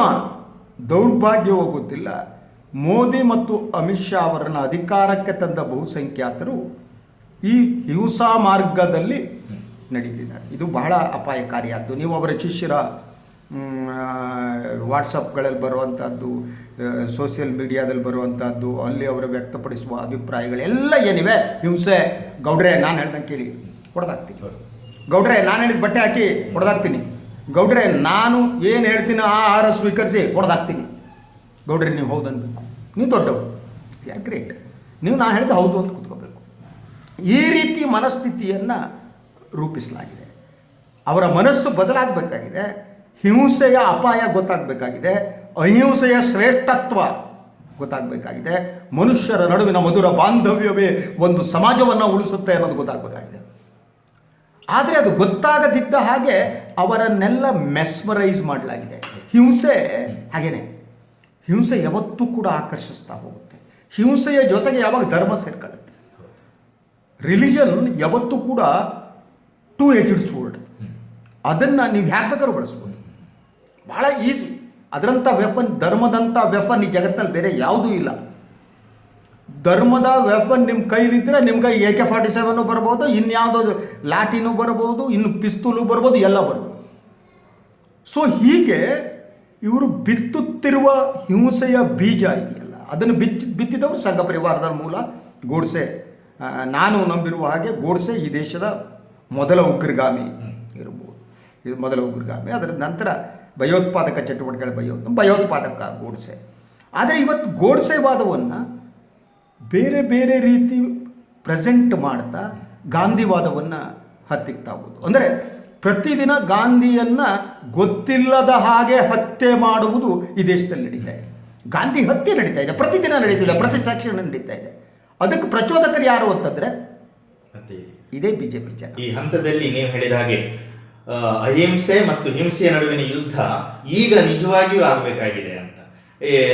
ದೌರ್ಭಾಗ್ಯವೋ ಗೊತ್ತಿಲ್ಲ, ಮೋದಿ ಮತ್ತು ಅಮಿತ್ ಶಾ ಅವರನ್ನು ಅಧಿಕಾರಕ್ಕೆ ತಂದ ಬಹುಸಂಖ್ಯಾತರು ಈ ಹಿಂಸಾ ಮಾರ್ಗದಲ್ಲಿ ನಡೀತಿದ್ದಾರೆ. ಇದು ಬಹಳ ಅಪಾಯಕಾರಿಯಾದ್ದು. ನೀವು ಅವರ ಶಿಷ್ಯರ ವಾಟ್ಸಪ್ಗಳಲ್ಲಿ ಬರುವಂಥದ್ದು, ಸೋಷಿಯಲ್ ಮೀಡಿಯಾದಲ್ಲಿ ಬರುವಂಥದ್ದು, ಅಲ್ಲಿ ಅವರು ವ್ಯಕ್ತಪಡಿಸುವ ಅಭಿಪ್ರಾಯಗಳೆಲ್ಲ ಏನಿವೆ ಹಿಂಸೆ. ಗೌಡ್ರೆ ನಾನು ಹೇಳ್ದಂಗೆ ಕೇಳಿ ಹೊಡೆದಾಕ್ತೀನಿ, ಗೌಡ್ರೆ ನಾನು ಹೇಳಿದ ಬಟ್ಟೆ ಹಾಕಿ ಹೊಡೆದಾಕ್ತೀನಿ, ಗೌಡ್ರೆ ನಾನು ಏನು ಹೇಳ್ತೀನಿ ಆ ಆಹಾರ ಸ್ವೀಕರಿಸಿ ಹೊಡೆದಾಕ್ತೀನಿ. ಗೌಡ್ರೆ ನೀವು ಹೌದು ಅನ್ಬೇಕು, ನೀವು ದೊಡ್ಡವರು, ಯಾ ಗ್ರೇಟ್, ನೀವು ನಾನು ಹೇಳಿದ ಹೌದು ಅಂತ ಕೂತ್ಕೋಬೇಕು. ಈ ರೀತಿ ಮನಸ್ಥಿತಿಯನ್ನು ರೂಪಿಸಲಾಗಿದೆ. ಅವರ ಮನಸ್ಸು ಬದಲಾಗಬೇಕಾಗಿದೆ. ಹಿಂಸೆಯ ಅಪಾಯ ಗೊತ್ತಾಗಬೇಕಾಗಿದೆ. ಅಹಿಂಸೆಯ ಶ್ರೇಷ್ಠತ್ವ ಗೊತ್ತಾಗಬೇಕಾಗಿದೆ. ಮನುಷ್ಯರ ನಡುವಿನ ಮಧುರ ಬಾಂಧವ್ಯವೇ ಒಂದು ಸಮಾಜವನ್ನು ಉಳಿಸುತ್ತೆ ಅನ್ನೋದು ಗೊತ್ತಾಗಬೇಕಾಗಿದೆ. ಆದರೆ ಅದು ಗೊತ್ತಾಗದಿದ್ದ ಹಾಗೆ ಅವರನ್ನೆಲ್ಲ ಮೆಸ್ಮರೈಸ್ ಮಾಡಲಾಗಿದೆ. ಹಿಂಸೆ ಹಾಗೇನೆ, ಹಿಂಸೆ ಯಾವತ್ತೂ ಕೂಡ ಆಕರ್ಷಿಸ್ತಾ ಹೋಗುತ್ತೆ. ಹಿಂಸೆಯ ಜೊತೆಗೆ ಯಾವಾಗ ಧರ್ಮ ಸೇರ್ಕೊಳ್ಳುತ್ತೆ. ರಿಲಿಜನ್ ಯಾವತ್ತೂ ಕೂಡ ಟೂ ಎಜ್ಡ್ ಸ್ವೋರ್ಡ್. ಅದನ್ನು ನೀವು ಹ್ಯಾಕ್ ಬೇಕಾದ್ರೂ ಬಳಸ್ಬೋದು, ಬಹಳ ಈಸಿ. ಅದರಂಥ ವೆಫನ್, ಧರ್ಮದಂಥ ವೆಫನ್ ಈ ಜಗತ್ತಲ್ಲಿ ಬೇರೆ ಯಾವುದೂ ಇಲ್ಲ. ಧರ್ಮದ ವೆಫನ್ ನಿಮ್ಮ ಕೈಲಿದ್ದರೆ ನಿಮ್ಮ ಕೈ AK-47 ಬರ್ಬೋದು, ಇನ್ಯಾವುದೋ ಲಾಟಿನೂ ಬರ್ಬೋದು, ಇನ್ನು ಪಿಸ್ತೂಲು ಬರ್ಬೋದು, ಎಲ್ಲ ಬರ್ಬೋದು. ಸೊ ಹೀಗೆ ಇವರು ಬಿತ್ತುತ್ತಿರುವ ಹಿಂಸೆಯ ಬೀಜ ಇದೆಯಲ್ಲ, ಅದನ್ನು ಬಿತ್ತಿದವರು ಸಂಘ ಪರಿವಾರದ ಮೂಲ ಗೋಡ್ಸೆ. ನಾನು ನಂಬಿರುವ ಹಾಗೆ ಗೋಡ್ಸೆ ಈ ದೇಶದ ಮೊದಲ ಉಗ್ರಗಾಮಿ ಇರ್ಬೋದು, ಇದು ಮೊದಲ ಉಗ್ರಗಾಮಿ. ಅದರ ನಂತರ ಭಯೋತ್ಪಾದಕ ಚಟುವಟಿಕೆಗಳ ಭಯೋತ್ಪಾದಕ ಗೋಡ್ಸೆ. ಆದರೆ ಇವತ್ತು ಗೋಡ್ಸೆವಾದವನ್ನು ಬೇರೆ ಬೇರೆ ರೀತಿ ಪ್ರೆಸೆಂಟ್ ಮಾಡ್ತಾ ಗಾಂಧಿವಾದವನ್ನು ಹತ್ತಿಕ್ತಾ ಹೋಗೋದು. ಅಂದರೆ ಪ್ರತಿದಿನ ಗಾಂಧಿಯನ್ನು ಗೊತ್ತಿಲ್ಲದ ಹಾಗೆ ಹತ್ಯೆ ಮಾಡುವುದು ಈ ದೇಶದಲ್ಲಿ ನಡೀತಾ ಇದೆ. ಗಾಂಧಿ ಹತ್ಯೆ ನಡೀತಾ ಇದೆ, ಪ್ರತಿದಿನ ನಡೀತಿದೆ, ಪ್ರತಿ ಕ್ಷಣ ನಡೀತಾ ಇದೆ. ಅದಕ್ಕೆ ಪ್ರಚೋದಕರು ಯಾರು ಅಂತಂದರೆ ಇದೇ BJP ಜನ. ಈ ಹಂತದಲ್ಲಿ ನೀವು ಹೇಳಿದ ಹಾಗೆ ಅಹಿಂಸೆ ಮತ್ತು ಹಿಂಸೆಯ ನಡುವಿನ ಯುದ್ಧ ಈಗ ನಿಜವಾಗಿಯೂ ಆಗಬೇಕಾಗಿದೆ ಅಂತ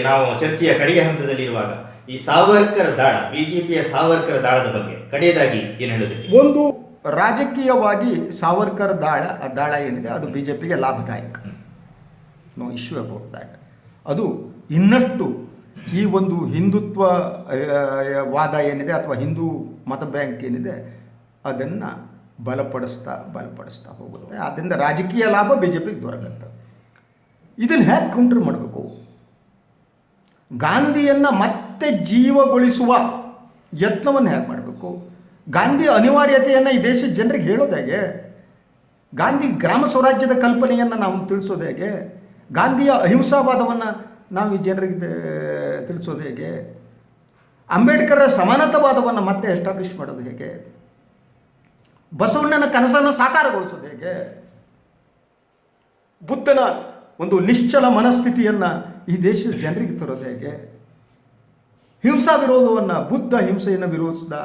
ನಾವು ಚರ್ಚೆಯ ಕಡೆಯ ಹಂತದಲ್ಲಿ ಇರುವಾಗ ಈ ಸಾವರ್ಕರ್ ದಾಳ, ಬಿಜೆಪಿಯ ಸಾವರ್ಕರ್ ದಾಳದ ಬಗ್ಗೆ ಕಡೆಯದಾಗಿ ಏನು ಹೇಳೋದಕ್ಕೆ? ಒಂದು ರಾಜಕೀಯವಾಗಿ ಸಾವರ್ಕರ್ ದಾಳ ಏನಿದೆ ಅದು BJPಗೆ ಲಾಭದಾಯಕ, ನೋ ಇಶ್ಯೂ ಅಬೌಟ್ ದ್ಯಾಟ್. ಅದು ಇನ್ನಷ್ಟು ಈ ಒಂದು ಹಿಂದುತ್ವ ವಾದ ಏನಿದೆ ಅಥವಾ ಹಿಂದೂ ಮತ ಬ್ಯಾಂಕ್ ಏನಿದೆ ಅದನ್ನು ಬಲಪಡಿಸ್ತಾ ಹೋಗುತ್ತೆ. ಆದ್ದರಿಂದ ರಾಜಕೀಯ ಲಾಭ BJPಗೆ ದೊರಕುತ್ತೆ. ಇದನ್ನು ಹೇಗೆ ಕೌಂಟರ್ ಮಾಡಬೇಕು? ಗಾಂಧಿಯನ್ನು ಮತ್ತೆ ಜೀವಗೊಳಿಸುವ ಯತ್ನವನ್ನು ಹೇಗೆ ಮಾಡಬೇಕು? ಗಾಂಧಿ ಅನಿವಾರ್ಯತೆಯನ್ನು ಈ ದೇಶದ ಜನರಿಗೆ ಹೇಳೋದು ಹೇಗೆ? ಗಾಂಧಿ ಗ್ರಾಮ ಸ್ವರಾಜ್ಯದ ಕಲ್ಪನೆಯನ್ನು ನಾವು ತಿಳಿಸೋದು ಹೇಗೆ? ಗಾಂಧಿಯ ಅಹಿಂಸಾವಾದವನ್ನು ನಾವು ಈ ಜನರಿಗೆ ತಿಳಿಸೋದು ಹೇಗೆ? ಅಂಬೇಡ್ಕರ್ ಸಮಾನತಾವಾದವನ್ನು ಮತ್ತೆ ಎಸ್ಟಾಬ್ಲಿಷ್ ಮಾಡೋದು ಹೇಗೆ? ಬಸವಣ್ಣನ ಕನಸನ್ನು ಸಾಕಾರಗೊಳಿಸೋದು ಹೇಗೆ? ಬುದ್ಧನ ಒಂದು ನಿಶ್ಚಲ ಮನಸ್ಥಿತಿಯನ್ನು ಈ ದೇಶದ ಜನರಿಗೆ ತರೋದು ಹೇಗೆ? ಹಿಂಸಾ ವಿರೋಧವನ್ನು, ಬುದ್ಧ ಹಿಂಸೆಯನ್ನು ವಿರೋಧಿಸಿದ,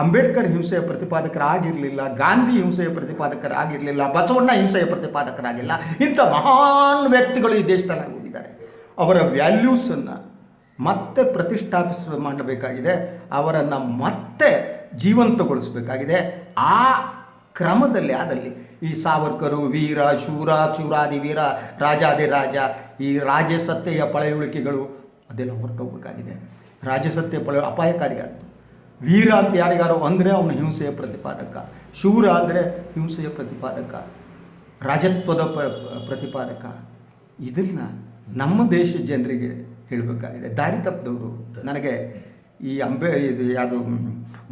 ಅಂಬೇಡ್ಕರ್ ಹಿಂಸೆಯ ಪ್ರತಿಪಾದಕರಾಗಿರಲಿಲ್ಲ, ಗಾಂಧಿ ಹಿಂಸೆಯ ಪ್ರತಿಪಾದಕರಾಗಿರಲಿಲ್ಲ, ಬಸವಣ್ಣ ಹಿಂಸೆಯ ಪ್ರತಿಪಾದಕರಾಗಿಲ್ಲ. ಇಂಥ ಮಹಾನ್ ವ್ಯಕ್ತಿಗಳು ಈ ದೇಶದಲ್ಲಿ ಹೋಗಿದ್ದಾರೆ. ಅವರ ವ್ಯಾಲ್ಯೂಸನ್ನು ಮತ್ತೆ ಮಾಡಬೇಕಾಗಿದೆ, ಅವರನ್ನು ಮತ್ತೆ ಜೀವಂತಗೊಳಿಸಬೇಕಾಗಿದೆ. ಆ ಕ್ರಮದಲ್ಲಿ ಆದಲ್ಲಿ ಈ ಸಾವರ್ಕರು ವೀರ, ಶೂರ, ಚೂರಾದಿ ವೀರ, ರಾಜಾದಿರಾಜ, ಈ ರಾಜಸತ್ತೆಯ ಪಳೆಯುಳಿಕೆಗಳು ಅದೆಲ್ಲ ಹೊರಟೋಗ್ಬೇಕಾಗಿದೆ. ರಾಜಸತ್ಯ ಅಪಾಯಕಾರಿಯಾದ್ದು. ವೀರ ಅಂತ ಯಾರಿಗಾರೋ ಅಂದರೆ ಅವನು ಹಿಂಸೆಯ ಪ್ರತಿಪಾದಕ, ಶೂರ ಅಂದರೆ ಹಿಂಸೆಯ ಪ್ರತಿಪಾದಕ, ರಾಜತ್ವದ ಪ್ರತಿಪಾದಕ. ಇದನ್ನು ನಮ್ಮ ದೇಶ ಜನರಿಗೆ ಹೇಳಬೇಕಾಗಿದೆ. ದಾರಿ ತಪ್ಪಿದವರು ನನಗೆ ಈ ಇದು ಯಾವುದು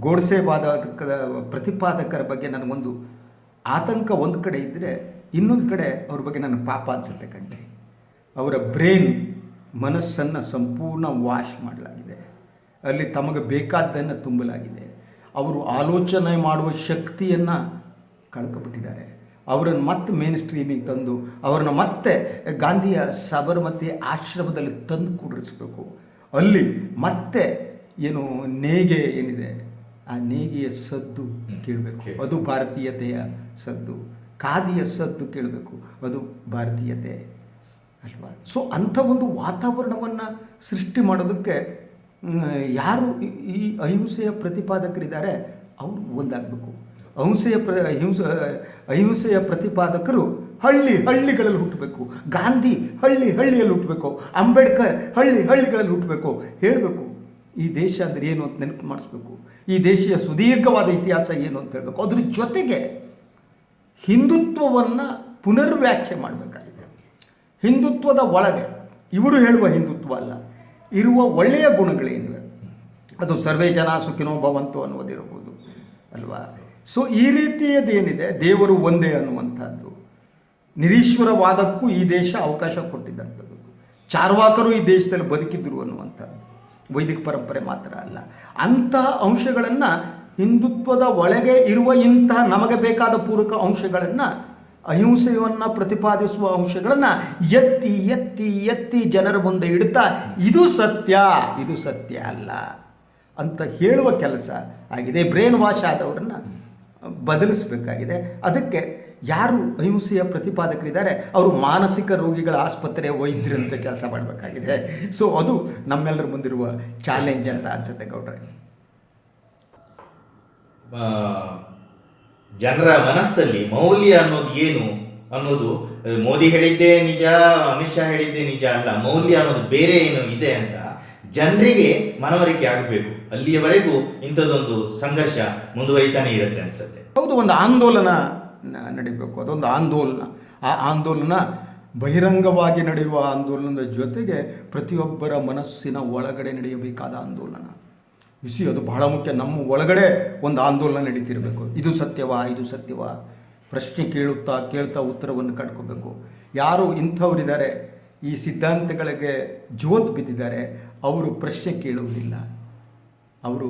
ಗೋಡ್ಸೆವಾದ ಪ್ರತಿಪಾದಕರ ಬಗ್ಗೆ ನನಗೊಂದು ಆತಂಕ ಒಂದು ಕಡೆ ಇದ್ದರೆ, ಇನ್ನೊಂದು ಕಡೆ ಅವ್ರ ಬಗ್ಗೆ ನನಗೆ ಪಾಪ ಅನಿಸುತ್ತೆ ಕಂಡ್ರೆ. ಅವರ ಬ್ರೈನ್, ಮನಸ್ಸನ್ನು ಸಂಪೂರ್ಣ ವಾಶ್ ಮಾಡಲಾಗಿದೆ, ಅಲ್ಲಿ ತಮಗೆ ಬೇಕಾದ್ದನ್ನು ತುಂಬಲಾಗಿದೆ. ಅವರು ಆಲೋಚನೆ ಮಾಡುವ ಶಕ್ತಿಯನ್ನು ಕಳ್ಕೊಬಿಟ್ಟಿದ್ದಾರೆ. ಅವರನ್ನು ಮತ್ತೆ ಮೇನ್ ಸ್ಟ್ರೀಮಿಗೆ ತಂದು ಅವರನ್ನು ಮತ್ತೆ ಗಾಂಧಿಯ ಸಬರಮತಿ ಆಶ್ರಮದಲ್ಲಿ ತಂದು ಕೂಡಿಸ್ಬೇಕು. ಅಲ್ಲಿ ಮತ್ತೆ ಏನು ನೇಗೆ ಏನಿದೆ ಆ ನೇಗಿಯ ಸದ್ದು ಕೇಳಬೇಕು, ಅದು ಭಾರತೀಯತೆಯ ಸದ್ದು. ಖಾದಿಯ ಸದ್ದು ಕೇಳಬೇಕು, ಅದು ಭಾರತೀಯತೆ ಅಲ್ವಾ? ಸೊ ಅಂಥ ಒಂದು ವಾತಾವರಣವನ್ನು ಸೃಷ್ಟಿ ಮಾಡೋದಕ್ಕೆ ಯಾರು ಈ ಅಹಿಂಸೆಯ ಪ್ರತಿಪಾದಕರಿದ್ದಾರೆ ಅವರು ಒಂದಾಗಬೇಕು. ಅಹಿಂಸೆಯ ಪ್ರತಿಪಾದಕರು ಹಳ್ಳಿಗಳಲ್ಲಿ ಹುಟ್ಟಬೇಕು. ಗಾಂಧಿ ಹಳ್ಳಿಯಲ್ಲಿ ಹುಟ್ಟಬೇಕು. ಅಂಬೇಡ್ಕರ್ ಹಳ್ಳಿಗಳಲ್ಲಿ ಹುಟ್ಟಬೇಕು. ಹೇಳಬೇಕು ಈ ದೇಶ ಅಂದರೆ ಏನು ಅಂತ ನೆನಪು ಮಾಡಿಸ್ಬೇಕು. ಈ ದೇಶೀಯ ಸುದೀರ್ಘವಾದ ಇತಿಹಾಸ ಏನು ಅಂತ ಹೇಳಬೇಕು. ಅದ್ರ ಜೊತೆಗೆ ಹಿಂದುತ್ವವನ್ನು ಪುನರ್ವ್ಯಾಖ್ಯೆ ಮಾಡಬೇಕಾಗಿದೆ. ಹಿಂದುತ್ವದ ಒಳಗೆ ಇವರು ಹೇಳುವ ಹಿಂದುತ್ವ ಅಲ್ಲ, ಇರುವ ಒಳ್ಳೆಯ ಗುಣಗಳೇನಿವೆ ಅದು ಸರ್ವೇ ಜನ ಸುಖಿನೋ ಭವಂತು ಅನ್ನೋದಿರಬಹುದು ಅಲ್ವಾ? ಸೊ ಈ ರೀತಿಯದೇನಿದೆ, ದೇವರು ಒಂದೇ ಅನ್ನುವಂಥದ್ದು, ನಿರೀಶ್ವರವಾದಕ್ಕೂ ಈ ದೇಶ ಅವಕಾಶ ಕೊಟ್ಟಿದ್ದಂಥದ್ದು. ಚಾರ್ವಾಕರು ಈ ದೇಶದಲ್ಲಿ ಬದುಕಿದ್ರು ಅನ್ನುವಂಥದ್ದು ವೈದಿಕ ಪರಂಪರೆ ಮಾತ್ರ ಅಲ್ಲ. ಅಂಥ ಅಂಶಗಳನ್ನು ಹಿಂದುತ್ವದ ಒಳಗೆ ಇರುವ ಇಂತಹ ನಮಗೆ ಬೇಕಾದ ಪೂರಕ ಅಂಶಗಳನ್ನು, ಅಹಿಂಸೆಯನ್ನು ಪ್ರತಿಪಾದಿಸುವ ಅಂಶಗಳನ್ನು ಎತ್ತಿ ಎತ್ತಿ ಎತ್ತಿ ಜನರ ಮುಂದೆ ಇಡ್ತಾ ಇದು ಸತ್ಯ, ಇದು ಸತ್ಯ ಅಲ್ಲ ಅಂತ ಹೇಳುವ ಕೆಲಸ ಆಗಿದೆ. ಬ್ರೇನ್ ವಾಶ್ ಆದವರನ್ನು ಬದಲಿಸಬೇಕಾಗಿದೆ. ಅದಕ್ಕೆ ಯಾರು ಅಹಿಂಸೆಯ ಪ್ರತಿಪಾದಕರಿದ್ದಾರೆ ಅವರು ಮಾನಸಿಕ ರೋಗಿಗಳ ಆಸ್ಪತ್ರೆಯ ವೈದ್ಯರಂತೆ ಕೆಲಸ ಮಾಡಬೇಕಾಗಿದೆ. ಸೊ ಅದು ನಮ್ಮೆಲ್ಲರ ಮುಂದಿರುವ ಚಾಲೆಂಜ್ ಅಂತ ಅನ್ಸುತ್ತೆ ಗೌಡ್ರೆ. ಜನರ ಮನಸ್ಸಲ್ಲಿ ಮೌಲ್ಯ ಅನ್ನೋದು ಏನು ಅನ್ನೋದು ಮೋದಿ ಹೇಳಿದ್ದೇ ನಿಜ, ಅಮಿತ್ ಶಾ ಹೇಳಿದ್ದೇ ನಿಜ ಅಲ್ಲ, ಮೌಲ್ಯ ಅನ್ನೋದು ಬೇರೆ ಏನು ಇದೆ ಅಂತ ಜನರಿಗೆ ಮನವರಿಕೆ ಆಗಬೇಕು. ಅಲ್ಲಿಯವರೆಗೂ ಇಂಥದ್ದೊಂದು ಸಂಘರ್ಷ ಮುಂದುವರಿತಾನೆ ಇರುತ್ತೆ ಅನ್ಸುತ್ತೆ. ಹೌದು, ಒಂದು ಆಂದೋಲನ ನಡಿಬೇಕು. ಅದೊಂದು ಆಂದೋಲನ. ಆ ಆಂದೋಲನ ಬಹಿರಂಗವಾಗಿ ನಡೆಯುವ ಆಂದೋಲನದ ಜೊತೆಗೆ ಪ್ರತಿಯೊಬ್ಬರ ಮನಸ್ಸಿನ ಒಳಗಡೆ ನಡೆಯಬೇಕಾದ ಆಂದೋಲನ. ಅದು ಬಹಳ ಮುಖ್ಯ. ನಮ್ಮ ಒಳಗಡೆ ಒಂದು ಆಂದೋಲನ ನಡೀತಿರಬೇಕು. ಇದು ಸತ್ಯವಾ, ಇದು ಸತ್ಯವಾ, ಪ್ರಶ್ನೆ ಕೇಳ್ತಾ ಉತ್ತರವನ್ನು ಕಂಡ್ಕೋಬೇಕು. ಯಾರು ಇಂಥವರಿದ್ದಾರೆ ಈ ಸಿದ್ಧಾಂತಗಳಿಗೆ ಜೋತ್ ಬಿದ್ದಿದ್ದಾರೆ ಅವರು ಪ್ರಶ್ನೆ ಕೇಳುವುದಿಲ್ಲ. ಅವರು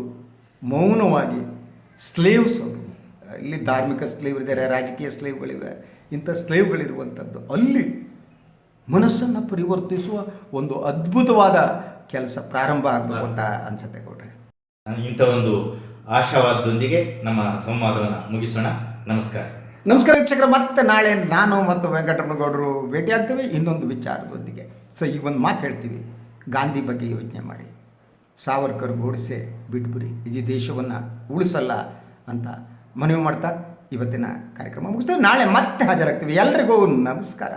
ಮೌನವಾಗಿ ಸ್ಲೇವ್ಸ್. ಅವರು ಇಲ್ಲಿ ಧಾರ್ಮಿಕ ಸ್ಲೇವ್ರಿದ್ದಾರೆ, ರಾಜಕೀಯ ಸ್ಲೇವ್ಗಳಿವೆ, ಇಂಥ ಸ್ಲೇವ್ಗಳಿರುವಂಥದ್ದು. ಅಲ್ಲಿ ಮನಸ್ಸನ್ನು ಪರಿವರ್ತಿಸುವ ಒಂದು ಅದ್ಭುತವಾದ ಕೆಲಸ ಪ್ರಾರಂಭ ಆಗಬೇಕು ಅಂತ ಅನ್ಸುತ್ತೆ ಗೌಡ್ರೆ. ಇಂಥ ಒಂದು ಆಶಾವಾದದೊಂದಿಗೆ ನಮ್ಮ ಸಂವಾದವನ್ನು ಮುಗಿಸೋಣ. ನಮಸ್ಕಾರ. ನಮಸ್ಕಾರ ವೀಕ್ಷಕರ. ಮತ್ತೆ ನಾಳೆ ನಾನು ಮತ್ತು ವೆಂಕಟರಮಣಗೌಡರು ಭೇಟಿಯಾಗ್ತೀವಿ ಇನ್ನೊಂದು ವಿಚಾರದೊಂದಿಗೆ. ಸೊ ಈಗ ಒಂದು ಮಾತು ಹೇಳ್ತೀವಿ, ಗಾಂಧಿ ಬಗ್ಗೆ ಯೋಚನೆ ಮಾಡಿ, ಸಾವರ್ಕರ್ ಗೋಡ್ಸೆ ಬಿಟ್ಬಿಡಿ, ಈ ದೇಶವನ್ನು ಉಳಿಸಲ್ಲ ಅಂತ ಮನವಿ ಮಾಡ್ತಾ ಇವತ್ತಿನ ಕಾರ್ಯಕ್ರಮ ಮುಗಿಸ್ತೇವೆ. ನಾಳೆ ಮತ್ತೆ ಹಾಜರಾಗ್ತೀವಿ. ಎಲ್ರಿಗೂ ನಮಸ್ಕಾರ.